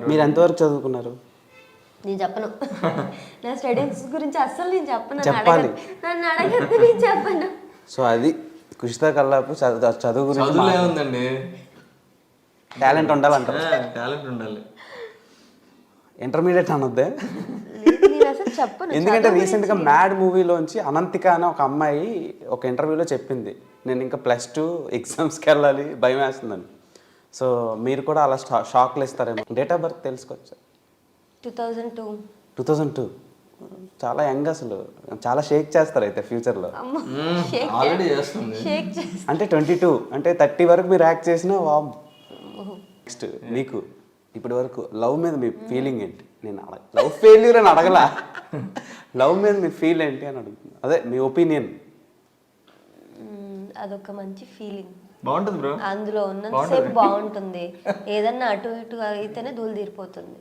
మీరు ఎంతవరకు చదువుకున్నారు? నేను చెప్పను. నా స్టడీస్ గురించి అస్సలు నేను చెప్పను. చెప్పాలి. నన్ను అడగద్దు, నేను చెప్పను. సో అది కుషితా కల్లాపు చదువు గురించి చదువులే ఉందండి, టాలెంట్ ఉండాలంటారు. టాలెంట్ ఉండాలి. ఇంటర్మీడియట్ అనొద్దే. లేదు, నేను అసలు చెప్పను. ఎందుకంటే రీసెంట్గా మ్యాడ్ మూవీలోంచి అనంతిక అనే ఒక అమ్మాయి ఒక ఇంటర్వ్యూలో చెప్పింది, నేను ఇంకా +2 ఎగ్జామ్స్కి వెళ్ళాలి, భయం వేస్తుందని. సో మీరు కూడా అలా షాక్లు ఇస్తారేమో. డేట్ ఆఫ్ బర్త్ తెలుసుకోవచ్చు? 2002. 2002. చాలా యంగ్ అసలు. చాలా షేక్ చేస్తారు అయితే ఫ్యూచర్లో. ఆల్రెడీ చేస్తుంది. షేక్ చేసి అంటే 22 అంటే 30 వరకు మీరు యాక్ట్ చేసినా వామ్. నెక్స్ట్ మీకు ఇప్పటి వరకు లవ్ మీద మీ ఫీలింగ్ ఏంటి? నేను లవ్ ఫెయిల్యూర్ అని అడగలా, లవ్ మీద మీ ఫీల్ ఏంటి అని అడుగుతున్నా. అదే మీ ఒపీనియన్. అదొక మంచి ఫీలింగ్. బాగుంటుంది బ్రో, అందులో ఉన్నంతసేపు బాగుంటుంది. ఏదన్నా అటు ఇటు అయితేనే దూలు తీరిపోతుంది.